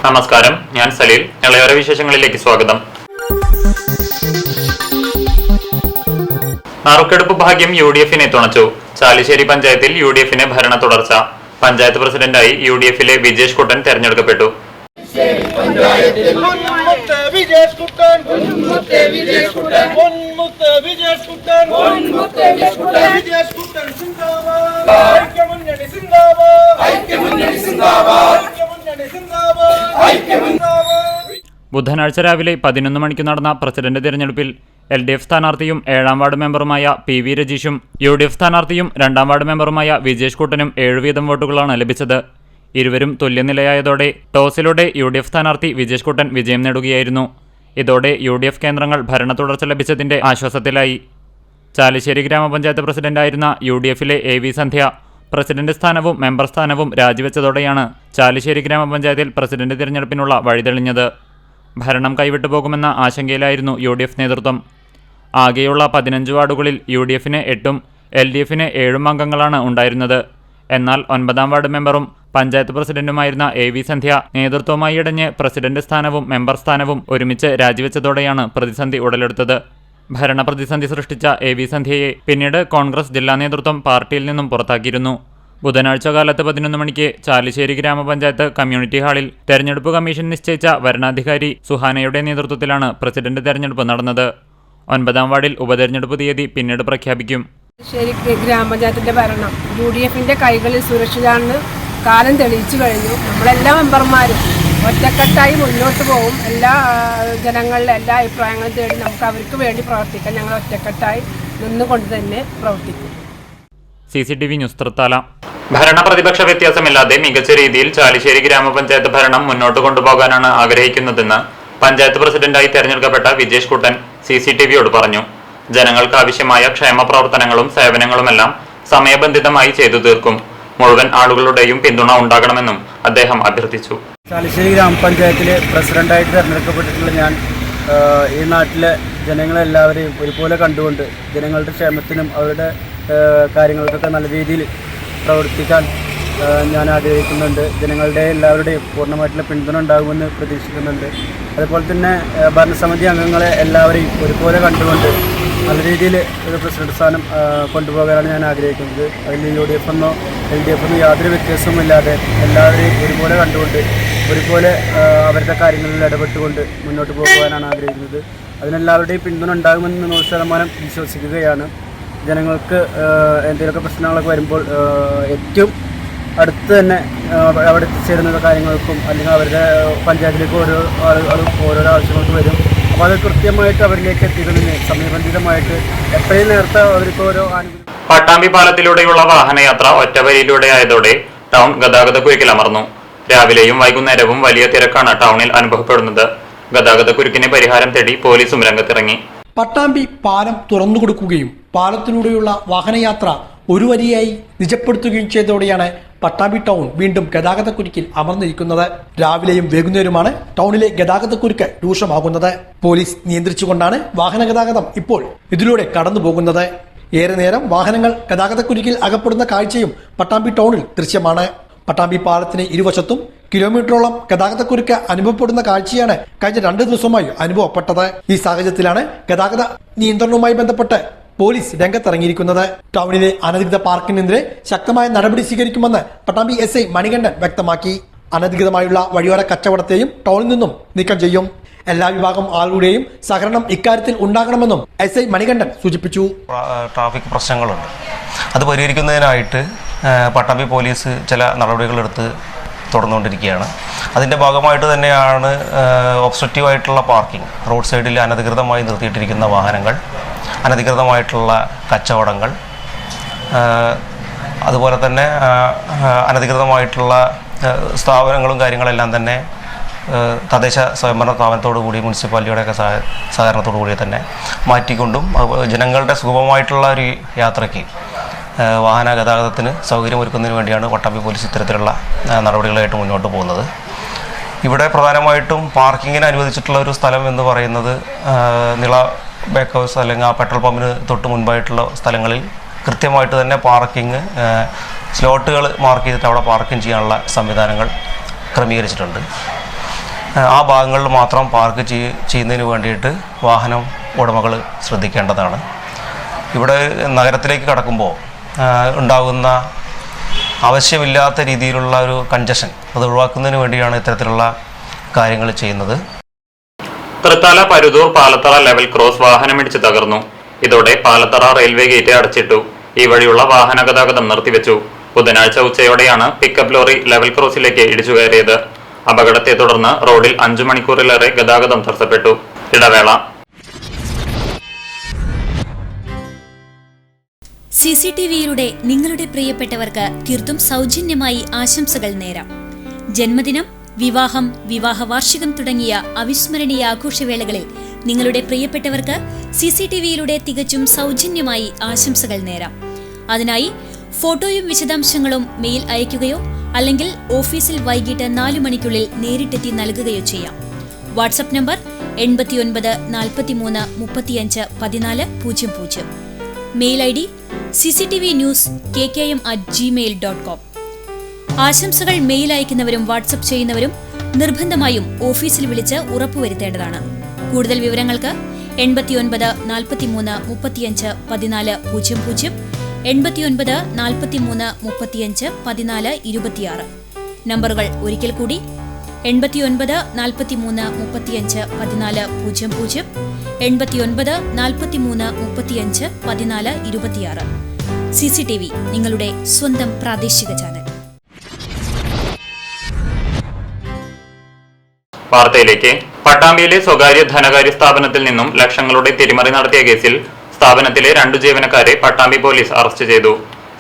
നമസ്കാരം, ഞാൻ സലീൽ. ഇളയോര വിശേഷങ്ങളിലേക്ക് സ്വാഗതം. നറുക്കെടുപ്പ് ഭാഗ്യം UDF-നെ തുണച്ചു. ചാലിശ്ശേരി പഞ്ചായത്തിൽ UDF-ന് ഭരണ തുടർച്ച. പഞ്ചായത്ത് പ്രസിഡന്റായി UDF-ലെ വിജേഷ് കുട്ടൻ തെരഞ്ഞെടുക്കപ്പെട്ടു. ബുധനാഴ്ച രാവിലെ 11 മണിക്ക് നടന്ന പ്രസിഡന്റ് തിരഞ്ഞെടുപ്പിൽ LDF സ്ഥാനാർത്ഥിയും 7ാം വാർഡ് മെമ്പറുമായ PV രജീഷും UDF സ്ഥാനാർത്ഥിയും 2ാം വാർഡ് മെമ്പറുമായ വിജേഷ് കുട്ടനും 7 വീതം വോട്ടുകളാണ് ലഭിച്ചത്. ഇരുവരും തുല്യനിലയായതോടെ ടോസിലൂടെ UDF സ്ഥാനാർത്ഥി വിജേഷ് കുട്ടൻ വിജയം നേടുകയായിരുന്നു. ഇതോടെ UDF കേന്ദ്രങ്ങൾ ഭരണ തുടർച്ച ലഭിച്ചതിന്റെ ആശ്വാസത്തിലായി. ചാലിശ്ശേരി ഗ്രാമപഞ്ചായത്ത് പ്രസിഡന്റായിരുന്ന UDF-ലെ AV സന്ധ്യ പ്രസിഡന്റ് സ്ഥാനവും മെമ്പർ സ്ഥാനവും രാജിവെച്ചതോടെയാണ് ചാലിശ്ശേരി ഗ്രാമപഞ്ചായത്തിൽ പ്രസിഡന്റ് തിരഞ്ഞെടുപ്പിനുള്ള വഴിതെളിഞ്ഞത്. ഭരണം കൈവിട്ടു പോകുമെന്ന ആശങ്കയിലായിരുന്നു UDF നേതൃത്വം. ആകെയുള്ള 15 വാർഡുകളിൽ UDF-ന് 8ഉം LDF-ന് 7ഉം അംഗങ്ങളാണ് ഉണ്ടായിരുന്നത്. എന്നാൽ 9ാം വാർഡ് മെമ്പറും പഞ്ചായത്ത് പ്രസിഡന്റുമായിരുന്ന AV സന്ധ്യ നേതൃത്വവുമായി ഇടഞ്ഞ് പ്രസിഡന്റ് സ്ഥാനവും മെമ്പർ സ്ഥാനവും ഒരുമിച്ച് രാജിവെച്ചതോടെയാണ് പ്രതിസന്ധി ഉടലെടുത്തത്. ഭരണപ്രതിസന്ധി സൃഷ്ടിച്ച AV സന്ധ്യയെ പിന്നീട് കോൺഗ്രസ് ജില്ലാ നേതൃത്വം പാർട്ടിയിൽ നിന്നും പുറത്താക്കിയിരുന്നു. ബുധനാഴ്ച കാലത്ത് 11 മണിക്ക് ചാലിശ്ശേരി ഗ്രാമപഞ്ചായത്ത് കമ്മ്യൂണിറ്റി ഹാളിൽ തെരഞ്ഞെടുപ്പ് കമ്മീഷൻ നിശ്ചയിച്ച വരണാധികാരി സുഹാനയുടെ നേതൃത്വത്തിലാണ് പ്രസിഡന്റ് തെരഞ്ഞെടുപ്പ് നടന്നത്. 9ാം വാർഡിൽ ഉപതെരഞ്ഞെടുപ്പ് തീയതി പിന്നീട് പ്രഖ്യാപിക്കും. ചാലിശ്ശേരി ഗ്രാമപഞ്ചായത്തിന്റെ ഭരണം UDF-ന്റെ കൈകളിൽ സുരക്ഷിതമാണെന്ന് കാലം തെളിയിച്ചു കഴിഞ്ഞു. നമ്മളെല്ലാ മെമ്പർമാരും ഒറ്റക്കെട്ടായി മുന്നോട്ട് പോകും. എല്ലാ ജനങ്ങളുടെ എല്ലാ അഭിപ്രായങ്ങളും തേടി നമുക്ക് അവർക്ക് വേണ്ടി പ്രവർത്തിക്കാം. ഞങ്ങൾ ഒറ്റക്കെട്ടായി നിന്നുകൊണ്ട് തന്നെ പ്രവർത്തിക്കും. CCTV news Thrithala. ഭരണ പ്രതിപക്ഷ വ്യത്യാസമില്ലാതെ മികച്ച രീതിയിൽ ചാലിശ്ശേരി ഗ്രാമപഞ്ചായത്ത് ഭരണം മുന്നോട്ട് കൊണ്ടുപോകാനാണ് ആഗ്രഹിക്കുന്നതെന്ന് പഞ്ചായത്ത് പ്രസിഡന്റായി തെരഞ്ഞെടുക്കപ്പെട്ട വിജേഷ് കുട്ടൻ CCTV-യോട് പറഞ്ഞു. ജനങ്ങൾക്ക് ആവശ്യമായ ക്ഷേമ പ്രവർത്തനങ്ങളും സേവനങ്ങളുമെല്ലാം സമയബന്ധിതമായി ചെയ്തു തീർക്കും. മുഴുവൻ ആളുകളുടെയും പിന്തുണ ഉണ്ടാകണമെന്നും അദ്ദേഹം അഭ്യർത്ഥിച്ചു. ചാലിശ്ശേരി ഗ്രാമപഞ്ചായത്തിലെ പ്രസിഡന്റായിട്ട് തിരഞ്ഞെടുക്കപ്പെട്ടിട്ടുള്ള ഞാൻ ഈ നാട്ടിലെ ജനങ്ങളെല്ലാവരെയും ഒരുപോലെ കണ്ടുകൊണ്ട് ജനങ്ങളുടെ ക്ഷേമത്തിനും അവരുടെ കാര്യങ്ങൾക്കൊക്കെ നല്ല രീതിയിൽ പ്രവർത്തിക്കാൻ ഞാൻ ആഗ്രഹിക്കുന്നുണ്ട്. ജനങ്ങളുടെ എല്ലാവരുടെയും പൂർണ്ണമായിട്ടുള്ള പിന്തുണ ഉണ്ടാകുമെന്ന് പ്രതീക്ഷിക്കുന്നുണ്ട്. അതുപോലെ തന്നെ ഭരണസമിതി അംഗങ്ങളെ എല്ലാവരെയും ഒരുപോലെ കണ്ടുകൊണ്ട് നല്ല രീതിയിൽ ഒരു പ്രസിഡന്റ് സ്ഥാനം കൊണ്ടുപോകാനാണ് ഞാൻ ആഗ്രഹിക്കുന്നത്. അതിൽ UDF-എന്നോ LDF-എന്നോ യാതൊരു വ്യത്യാസവുമില്ലാതെ എല്ലാവരെയും ഒരുപോലെ കണ്ടുകൊണ്ട് ഒരുപോലെ അവരുടെ കാര്യങ്ങളിൽ ഇടപെട്ടുകൊണ്ട് മുന്നോട്ട് പോകുവാനാണ് ആഗ്രഹിക്കുന്നത്. അതിനെല്ലാവരുടെയും പിന്തുണ ഉണ്ടാകുമെന്ന് 100% വിശ്വസിക്കുകയാണ്. ജനങ്ങൾക്ക് എന്തെങ്കിലുമൊക്കെ പ്രശ്നങ്ങളൊക്കെ വരുമ്പോൾ ഏറ്റവും അടുത്ത് തന്നെ അവിടെ എത്തിച്ചേരുന്ന കാര്യങ്ങൾക്കും അല്ലെങ്കിൽ അവരുടെ പഞ്ചായത്തിലേക്ക് ഓരോരോ ആവശ്യങ്ങൾക്ക് വരും. അപ്പോൾ അത് കൃത്യമായിട്ട് അവരിലേക്ക് എത്തിക്കുന്നതിന് സമയബന്ധിതമായിട്ട് എത്രയും നേരത്തെ അവർക്ക് ഓരോ ആനുകൂല്യം. പട്ടാമ്പി പാലത്തിലൂടെയുള്ള വാഹനയാത്ര ഒറ്റവരിയിലൂടെ ആയതോടെ ടൗൺ ഗതാഗതക്കുരുക്കിലമർന്നു. രാവിലെയും വൈകുന്നേരവും വലിയ തിരക്കാണ് ടൗണിൽ അനുഭവപ്പെടുന്നത്. ഗതാഗതക്കുരുക്കിന് പരിഹാരം തേടി പോലീസും രംഗത്തിറങ്ങി. പട്ടാമ്പി പാലം തുറന്നുകൊടുക്കുകയും പാലത്തിലൂടെയുള്ള വാഹനയാത്ര ഒരു വരിയായി നിജപ്പെടുത്തുകയും ചെയ്തതോടെയാണ് പട്ടാമ്പി ടൗൺ വീണ്ടും ഗതാഗതക്കുരുക്കിൽ അമർന്നിരിക്കുന്നത്. രാവിലെയും വൈകുന്നേരവുമാണ് ടൗണിലെ ഗതാഗതക്കുരുക്ക് രൂക്ഷമാകുന്നത്. പോലീസ് നിയന്ത്രിച്ചുകൊണ്ടാണ് വാഹന ഗതാഗതം ഇപ്പോൾ ഇതിലൂടെ കടന്നുപോകുന്നത്. ഏറെ നേരം വാഹനങ്ങൾ ഗതാഗതക്കുരുക്കിൽ അകപ്പെടുന്ന കാഴ്ചയും പട്ടാമ്പി ടൗണിൽ ദൃശ്യമാണ്. പട്ടാമ്പി പാലത്തിന് ഇരുവശത്തും കിലോമീറ്ററോളം ഗതാഗതക്കുരുക്ക് അനുഭവപ്പെടുന്ന കാഴ്ചയാണ് കഴിഞ്ഞ 2 ദിവസമായി അനുഭവപ്പെട്ടത്. ഈ സാഹചര്യത്തിലാണ് ഗതാഗത നിയന്ത്രണവുമായി ബന്ധപ്പെട്ട് പോലീസ് രംഗത്തിറങ്ങിയിരിക്കുന്നത്. ടൗണിലെ അനധികൃത പാർക്കിനെതിരെ ശക്തമായ നടപടി സ്വീകരിക്കുമെന്ന് പട്ടാമ്പി SI മണികണ്ഠൻ വ്യക്തമാക്കി. അനധികൃതമായുള്ള വഴിയോര കച്ചവടത്തെയും ടൗണിൽ നിന്നും നീക്കം ചെയ്യും. എല്ലാ വിഭാഗം ആളുകളുടെയും സഹകരണം ഇക്കാര്യത്തിൽ ഉണ്ടാകണമെന്നും SI മണികണ്ഠൻ സൂചിപ്പിച്ചു. ട്രാഫിക് പ്രശ്നങ്ങളുണ്ട്, അത് പരിഹരിക്കുന്നതിനായിട്ട് പട്ടാമ്പി പോലീസ് ചില നടപടികളെടുത്ത് തുടർന്നുകൊണ്ടിരിക്കുകയാണ്. അതിൻ്റെ ഭാഗമായിട്ട് തന്നെയാണ് ഒബ്സ്ട്രക്റ്റീവായിട്ടുള്ള പാർക്കിംഗ്, റോഡ് സൈഡിൽ അനധികൃതമായി നിർത്തിയിട്ടിരിക്കുന്ന വാഹനങ്ങൾ, അനധികൃതമായിട്ടുള്ള കച്ചവടങ്ങൾ, അതുപോലെ തന്നെ അനധികൃതമായിട്ടുള്ള സ്ഥാപനങ്ങളും കാര്യങ്ങളെല്ലാം തന്നെ തദ്ദേശ സ്വയംഭരണ സ്ഥാപനത്തോടു കൂടി മുനിസിപ്പാലിറ്റിയുടെയൊക്കെ സഹകരണത്തോടു കൂടി തന്നെ മാറ്റിക്കൊണ്ടും ജനങ്ങളുടെ സുഗമമായിട്ടുള്ള ഒരു യാത്രയ്ക്ക് വാഹന ഗതാഗതത്തിന് സൗകര്യമൊരുക്കുന്നതിന് വേണ്ടിയാണ് പട്ടാമ്പി പോലീസ് ഇത്തരത്തിലുള്ള നടപടികളായിട്ട് മുന്നോട്ട് പോകുന്നത്. ഇവിടെ പ്രധാനമായിട്ടും പാർക്കിങ്ങിന് അനുവദിച്ചിട്ടുള്ള ഒരു സ്ഥലം എന്ന് പറയുന്നത് നിള ബേക്ക് ഹൗസ് അല്ലെങ്കിൽ ആ പെട്രോൾ പമ്പിന് തൊട്ട് മുൻപായിട്ടുള്ള സ്ഥലങ്ങളിൽ കൃത്യമായിട്ട് തന്നെ പാർക്കിംഗ് സ്ലോട്ടുകൾ മാർക്ക് ചെയ്തിട്ട് അവിടെ പാർക്കിംഗ് ചെയ്യാനുള്ള സംവിധാനങ്ങൾ ക്രമീകരിച്ചിട്ടുണ്ട്. ആ ഭാഗങ്ങളിൽ മാത്രം പാർക്ക് ചെയ്യുന്നതിന് വേണ്ടിയിട്ട് വാഹനം ഉടമകൾ ശ്രദ്ധിക്കേണ്ടതാണ്. ഇവിടെ നഗരത്തിലേക്ക് കടക്കുമ്പോൾ ഉണ്ടാകുന്ന ആവശ്യമില്ലാത്ത രീതിയിലുള്ള ഒരു കൺജഷൻ അത് ഒഴിവാക്കുന്നതിന് വേണ്ടിയാണ് ഇത്തരത്തിലുള്ള കാര്യങ്ങൾ ചെയ്യുന്നത്. തൃത്താല പരുതൂർ പാലത്തറ ലെവൽ ക്രോസ് വാഹനമിടിച്ച് തകർന്നു. ഇതോടെ പാലത്തറ റെയിൽവേ ഗേറ്റ് അടച്ചിട്ടു. ഈ വഴിയുള്ള വാഹന ഗതാഗതം നിർത്തിവെച്ചു. ബുധനാഴ്ച ഉച്ചയോടെയാണ് പിക്കപ്പ് ലോറി ലെവൽ ക്രോസിലേക്ക് ഇടിച്ചു കയറിയത്. അപകടത്തെ തുടർന്ന് റോഡിൽ 5 മണിക്കൂറിലേറെ ഗതാഗതം തടസ്സപ്പെട്ടു. ഇടവേള. CCTVയിലൂടെ നിങ്ങളുടെ പ്രിയപ്പെട്ടവർക്ക് തീർത്തും സൗജന്യമായി ആശംസകൾ നേരാം. ജന്മദിനം, വിവാഹം, വിവാഹ വാർഷികം തുടങ്ങിയ അവിസ്മരണീയ ആഘോഷവേളകളിൽ നിങ്ങളുടെ പ്രിയപ്പെട്ടവർക്ക് CCTVയിലൂടെ തികച്ചും സൗജന്യമായി ആശംസകൾ നേരാം. അതിനായി ഫോട്ടോയും വിശദാംശങ്ങളും മെയിൽ അയയ്ക്കുകയോ അല്ലെങ്കിൽ ഓഫീസിൽ വൈകിട്ട് 4 മണിക്കുള്ളിൽ നേരിട്ടെത്തി നൽകുകയോ ചെയ്യാം. WhatsApp number 89 43 35 14 00. Mail ID cctvnews@gmail.com. ആശംസകൾ മെയിൽ അയക്കുന്നവരും വാട്സ്ആപ്പ് ചെയ്യുന്നവരും നിർബന്ധമായും ഓഫീസിൽ വിളിച്ച് ഉറപ്പുവരുത്തേണ്ടതാണ്. കൂടുതൽ വിവരങ്ങൾക്ക് 89 43 35 14 00, 89 43 35 14 26. നമ്പറുകൾ ഒരിക്കൽ കൂടി 89 43 35 14 00, 89 43 35 14 26. CCTV, നിങ്ങളുടെ സ്വന്തം പ്രാദേശിക ചാനൽ. വാർത്തയിലേക്ക്. പട്ടാമ്പിയിലെ സ്വകാര്യ ധനകാര്യ സ്ഥാപനത്തിൽ നിന്നും ലക്ഷങ്ങളുടെ തിരിമറി നടത്തിയ കേസിൽ സ്ഥാപനത്തിലെ 2 ജീവനക്കാരെ പട്ടാമ്പി പോലീസ് അറസ്റ്റ് ചെയ്തു.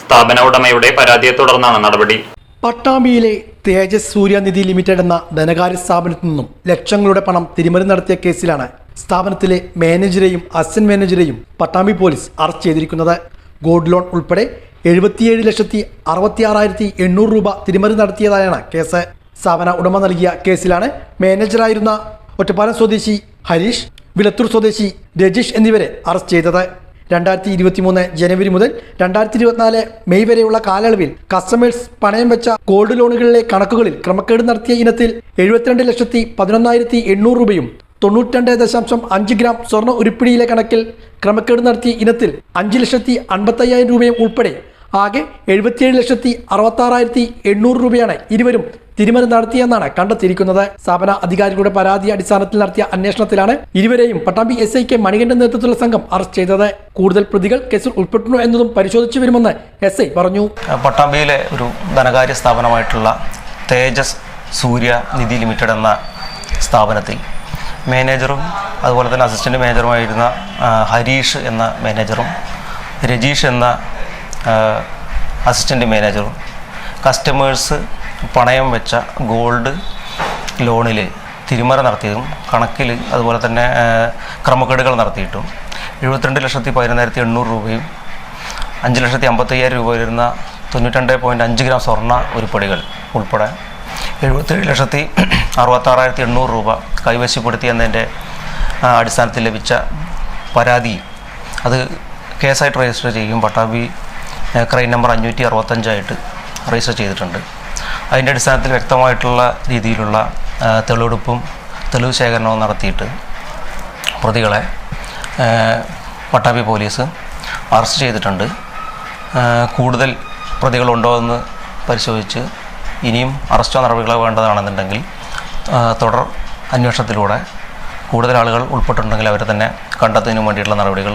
സ്ഥാപന ഉടമയുടെ പരാതിയെ തുടർന്നാണ് നടപടി. പട്ടാമ്പിയിലെ തേജസ് സൂര്യനിധി ലിമിറ്റഡ് എന്ന ധനകാര്യ സ്ഥാപനത്തിൽ നിന്നും ലക്ഷങ്ങളുടെ പണം തിരിമറി നടത്തിയ കേസിലാണ് സ്ഥാപനത്തിലെ മാനേജരെയും അസിസ്റ്റന്റ് മാനേജരെയും പട്ടാമ്പി പോലീസ് അറസ്റ്റ് ചെയ്തിരിക്കുന്നത്. ഗോൾഡ് ലോൺ ഉൾപ്പെടെ 77,66,800 രൂപ തിരിമറി നടത്തിയതായാണ് കേസ്. സ്ഥാപന ഉടമ നൽകിയ കേസിലാണ് മാനേജറായിരുന്ന ഒറ്റപ്പാലം സ്വദേശി ഹരീഷ്, വിലത്തൂർ സ്വദേശി രജീഷ് എന്നിവരെ അറസ്റ്റ് ചെയ്തത്. 2023 ജനുവരി മുതൽ 2024 മെയ് വരെയുള്ള കാലയളവിൽ കസ്റ്റമേഴ്സ് പണയം വെച്ച ഗോൾഡ് ലോണുകളിലെ കണക്കുകളിൽ ക്രമക്കേട് നടത്തിയ ഇനത്തിൽ 72,11,800 രൂപയും 92.5 ഗ്രാം സ്വർണ്ണ ഉരുപ്പിടിയിലെ കണക്കിൽ ക്രമക്കേട് നടത്തിയ ഇനത്തിൽ 5,55,000 രൂപയും ഉൾപ്പെടെ ആകെ 77,66,800 രൂപയാണ് ഇരുവരും തിരിമറി നടത്തിയെന്നാണ് കണ്ടെത്തിയിരിക്കുന്നത്. സ്ഥാപന അധികാരികളുടെ പരാതി അടിസ്ഥാനത്തിൽ നടത്തിയ അന്വേഷണത്തിലാണ് ഇരുവരെയും പട്ടാമ്പി SIK മണികണ്ഠൻ നേതൃത്വത്തിലുള്ള സംഘം അറസ്റ്റ് ചെയ്തത്. കൂടുതൽ പ്രതികൾ കേസിൽ ഉൾപ്പെട്ടിരുന്നു എന്നതും പരിശോധിച്ചു വരുമെന്ന് SI പറഞ്ഞു. പട്ടാമ്പിയിലെ ഒരു ധനകാര്യ സ്ഥാപനമായിട്ടുള്ള തേജസ് സൂര്യനിധി ലിമിറ്റഡ് എന്ന സ്ഥാപനത്തിൽ മാനേജറും അതുപോലെ തന്നെ അസിസ്റ്റന്റ് മാനേജറുമായിരുന്ന ഹരീഷ് എന്ന മാനേജറും രജീഷ് എന്ന അസിസ്റ്റന്റ് മാനേജറും കസ്റ്റമേഴ്സ് പണയം വെച്ച ഗോൾഡ് ലോണിൽ തിരിമറി നടത്തിയതും കണക്കിൽ അതുപോലെ തന്നെ ക്രമക്കേടുകൾ നടത്തിയിട്ടും 72,11,800 രൂപയും 5,55,000 രൂപ വരുന്ന 92.5 ഗ്രാം സ്വർണ്ണ ഉരുപ്പടികൾ ഉൾപ്പെടെ 77,66,800 രൂപ കൈവശപ്പെടുത്തി എന്നതിൻ്റെ അടിസ്ഥാനത്തിൽ ലഭിച്ച പരാതി അത് കേസായിട്ട് രജിസ്റ്റർ ചെയ്യും. പട്ടാമ്പി ക്രൈം നമ്പർ 565 രജിസ്റ്റർ ചെയ്തിട്ടുണ്ട്. അതിൻ്റെ അടിസ്ഥാനത്തിൽ വ്യക്തമായിട്ടുള്ള രീതിയിലുള്ള തെളിവെടുപ്പും തെളിവ് ശേഖരണവും നടത്തിയിട്ട് പ്രതികളെ പട്ടാമ്പി പോലീസ് അറസ്റ്റ് ചെയ്തിട്ടുണ്ട്. കൂടുതൽ പ്രതികളുണ്ടോ എന്ന് പരിശോധിച്ച് ഇനിയും അറസ്റ്റോ നടപടികളോ വേണ്ടതാണെന്നുണ്ടെങ്കിൽ തുടർ അന്വേഷണത്തിലൂടെ കൂടുതൽ ആളുകൾ ഉൾപ്പെട്ടിട്ടുണ്ടെങ്കിൽ അവരെ തന്നെ കണ്ടെത്തുന്നതിന് വേണ്ടിയിട്ടുള്ള നടപടികൾ.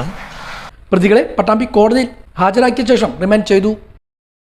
പ്രതികളെ പട്ടാമ്പി കോടതിയിൽ ഹാജരാക്കിയ ശേഷം റിമാൻഡ് ചെയ്തു.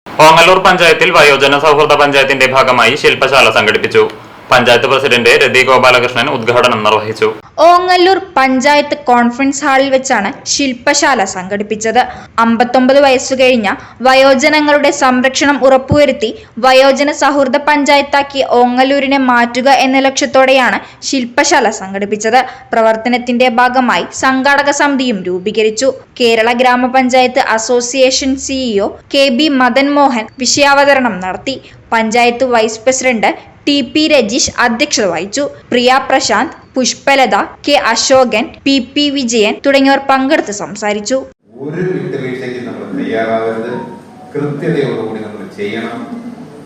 ഓങ്ങല്ലൂർ പഞ്ചായത്തിൽ വയോജന സൗഹൃദ പഞ്ചായത്തിന്റെ ഭാഗമായി ശില്പശാല സംഘടിപ്പിച്ചു. പഞ്ചായത്ത് പ്രസിഡന്റ് രതി ഗോപാലകൃഷ്ണൻ ഉദ്ഘാടനം നിർവഹിച്ചു. ഓങ്ങല്ലൂർ പഞ്ചായത്ത് കോൺഫറൻസ് ഹാളിൽ വെച്ചാണ് ശില്പശാല സംഘടിപ്പിച്ചത്. 59 വയസ്സു കഴിഞ്ഞ വയോജനങ്ങളുടെ സംരക്ഷണം ഉറപ്പുവരുത്തി വയോജന സൗഹൃദ പഞ്ചായത്താക്കി ഓങ്ങല്ലൂരിനെ മാറ്റുക എന്ന ലക്ഷ്യത്തോടെയാണ് ശില്പശാല സംഘടിപ്പിച്ചത്. പ്രവർത്തനത്തിന്റെ ഭാഗമായി സംഘാടക സമിതിയും രൂപീകരിച്ചു. Kerala Grama Panchayat association CEO KB Madan Mohan വിഷയാവതരണം നടത്തി. Panchayat vice president TP Rajeesh അധ്യക്ഷത വഹിച്ചു. പ്രിയ പ്രശാന്ത്, പുഷ്പലത, K അശോകൻ, PP വിജയൻ തുടങ്ങിയവർ പങ്കെടുത്ത് സംസാരിച്ചു. ഒരു വിട്ടുവീഴ്ചയ്ക്ക് നമ്മൾ തയ്യാറാവരുത്, കൃത്യതയോടുകൂടി നമ്മൾ ചെയ്യണം.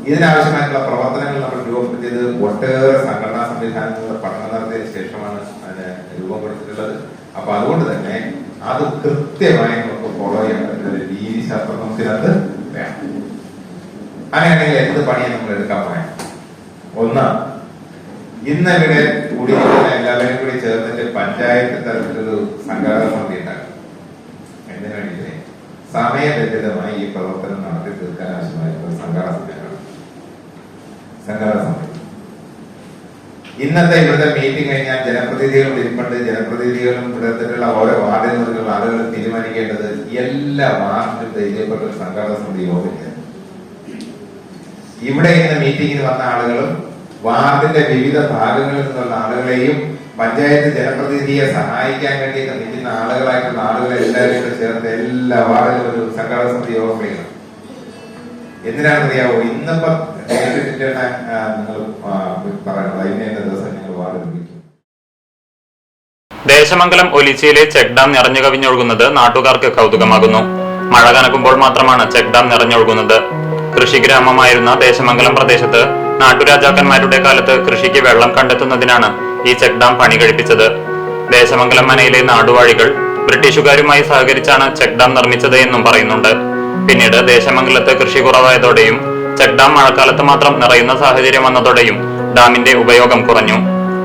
ഇതിനാവശ്യമായിട്ടുള്ള പ്രവർത്തനങ്ങൾ നമ്മൾ രൂപപ്പെടുത്തിയത് ഒട്ടേറെ സംഘടനാ സംവിധാനങ്ങളുടെ പഠനം നടത്തിയ ശേഷമാണ് അതിനെ രൂപപ്പെടുത്തിയിട്ടുള്ളത്. അപ്പൊ അതുകൊണ്ട് തന്നെ അത് കൃത്യമായി നമുക്ക് ഫോളോ ചെയ്യാൻ പറ്റുന്ന ഒരു രീതിശാസ്ത്രം നമുക്കിനകത്ത് വേണം. അങ്ങനെയാണെങ്കിൽ എന്ത് പണിയെ നമ്മൾ എടുക്കാൻ പറയാം? ഒന്ന്, ഇന്നിവിടെ കൂടിയിരിക്കുന്ന എല്ലാവരും കൂടി ചേർന്നിട്ട് പഞ്ചായത്ത് തലത്തിലൊരു സംഘാടക സമിതി ഉണ്ടാകും. എന്തിനു വേണ്ടിയില്ലേ? സമയബന്ധിതമായി ഈ പ്രവർത്തനം നടത്തി തീർക്കാൻ ആവശ്യമായിട്ടുള്ള സംഘാടക സമിതി. ഇന്നത്തെ ഇവിടുത്തെ മീറ്റിംഗ് കഴിഞ്ഞാൽ ജനപ്രതിനിധികളും ഇരിപ്പുണ്ട്. ജനപ്രതിനിധികളും ഇവിടത്തിലുള്ള ഓരോ വാർഡിൽ നിന്നുള്ള ആളുകൾ തീരുമാനിക്കേണ്ടത് എല്ലാ വാർഡിലും ധൈര്യപ്പെട്ട ഒരു സംഘാടക സമിതി യോഗമില്ല. ഇവിടെ ഇന്ന് മീറ്റിംഗിന് വന്ന ആളുകളും വാർഡിന്റെ വിവിധ ഭാഗങ്ങളിൽ നിന്നുള്ള ആളുകളെയും പഞ്ചായത്ത് ജനപ്രതിനിധിയെ സഹായിക്കാൻ വേണ്ടി നിൽക്കുന്ന ആളുകളായിട്ടുള്ള ആളുകളെ എല്ലാവരും കൂടെ ചേർത്ത് എല്ലാ വാർഡിലും ഒരു സംഘാടക സമിതി യോഗം വിളിക്കണം. എന്തിനാണെന്നറിയാവോ? ഇന്നിപ്പം നിങ്ങൾ പറയണത് ഇന്ന ദിവസം നിങ്ങൾ വാർഡിൽ വിളിക്കും. ദേശമംഗലം ഒലിച്ചിയിലെ ചെക്ക് ഡാം നിറഞ്ഞു കവിഞ്ഞൊഴുകുന്നത് നാട്ടുകാർക്ക് കൗതുകമാകുന്നു. മഴ കനക്കുമ്പോൾ മാത്രമാണ് ചെക്ക് ഡാം നിറഞ്ഞൊഴുകുന്നത്. കൃഷിഗ്രാമമായിരുന്ന ദേശമംഗലം പ്രദേശത്ത് നാട്ടുരാജാക്കന്മാരുടെ കാലത്ത് കൃഷിക്ക് വെള്ളം കണ്ടെത്തുന്നതിനാണ് ഈ ചെക്ക് ഡാം പണി കഴിപ്പിച്ചത്. ദേശമംഗലം മനയിലെ നാടുവാഴികൾ ബ്രിട്ടീഷുകാരുമായി സഹകരിച്ചാണ് ചെക്ക് ഡാം നിർമ്മിച്ചത് എന്നും പറയുന്നുണ്ട്. പിന്നീട് ദേശമംഗലത്ത് കൃഷി കുറവായതോടെയും ചെക്ക് ഡാം മഴക്കാലത്ത് മാത്രം നിറയുന്ന സാഹചര്യം വന്നതോടെയും ഡാമിന്റെ ഉപയോഗം കുറഞ്ഞു.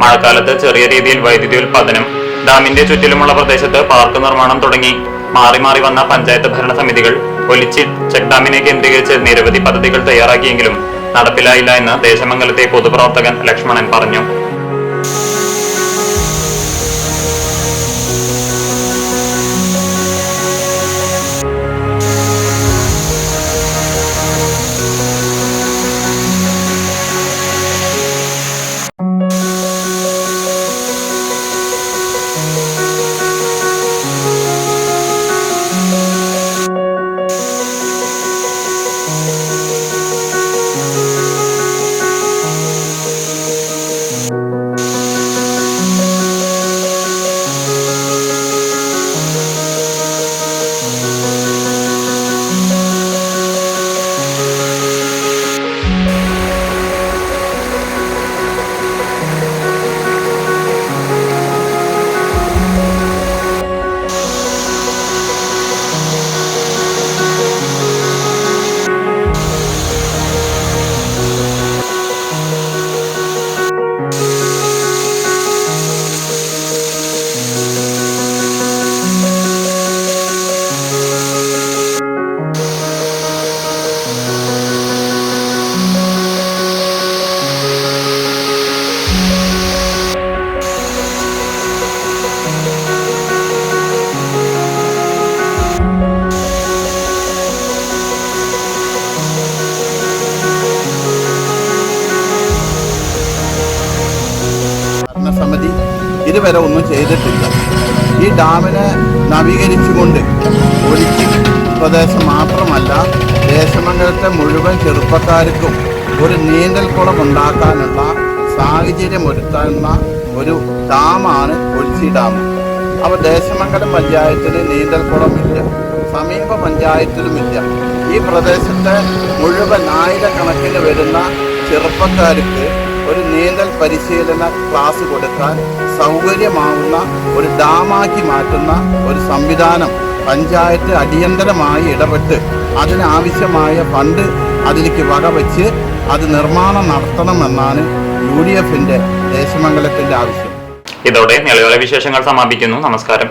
മഴക്കാലത്ത് ചെറിയ രീതിയിൽ വൈദ്യുതി ഉൽപാദനം, ഡാമിന്റെ ചുറ്റിലുമുള്ള പ്രദേശത്ത് പാർക്ക് നിർമ്മാണം തുടങ്ങി മാറി മാറി വന്ന പഞ്ചായത്ത് ഭരണസമിതികൾ ഒലിച്ചി ചെക്ക് ഡാമിനെ കേന്ദ്രീകരിച്ച് നിരവധി പദ്ധതികൾ തയ്യാറാക്കിയെങ്കിലും നടപ്പിലായില്ല എന്ന് ദേശമംഗലത്തെ പൊതുപ്രവർത്തകൻ ലക്ഷ്മണൻ പറഞ്ഞു. സമിതി ഇതുവരെ ഒന്നും ചെയ്തിട്ടില്ല. ഈ ഡാമിനെ നവീകരിച്ചുകൊണ്ട് ഒലിച്ചി പ്രദേശം മാത്രമല്ല ദേശമംഗലത്തെ മുഴുവൻ ചെറുപ്പക്കാർക്കും ഒരു നീന്തൽക്കുളം ഉണ്ടാക്കാനുള്ള സാഹചര്യമൊരുക്കുന്ന ഒരു ഡാമാണ് ഒലിച്ചി ഡാം. അപ്പോൾ ദേശമംഗലം പഞ്ചായത്തിന് നീന്തൽക്കുളമില്ല, സമീപ പഞ്ചായത്തിലുമില്ല. ഈ പ്രദേശത്തെ മുഴുവൻ ആയിരക്കണക്കിന് വരുന്ന ചെറുപ്പക്കാർക്ക് ഒരു നീന്തൽ പരിശീലന ക്ലാസ് കൊടുക്കാൻ സൗകര്യമാവുന്ന ഒരു ഡാമാക്കി മാറ്റുന്ന ഒരു സംവിധാനം പഞ്ചായത്ത് അടിയന്തരമായി ഇടപെട്ട് അതിനാവശ്യമായ ഫണ്ട് അതിലേക്ക് വകവെച്ച് അത് നിർമ്മാണം നടത്തണമെന്നാണ് UDFന്റെ ദേശമംഗലത്തിന്റെ ആവശ്യം. ഇതോടെ നിലവിലെ വിശേഷങ്ങൾ സമാപിക്കുന്നു. നമസ്കാരം.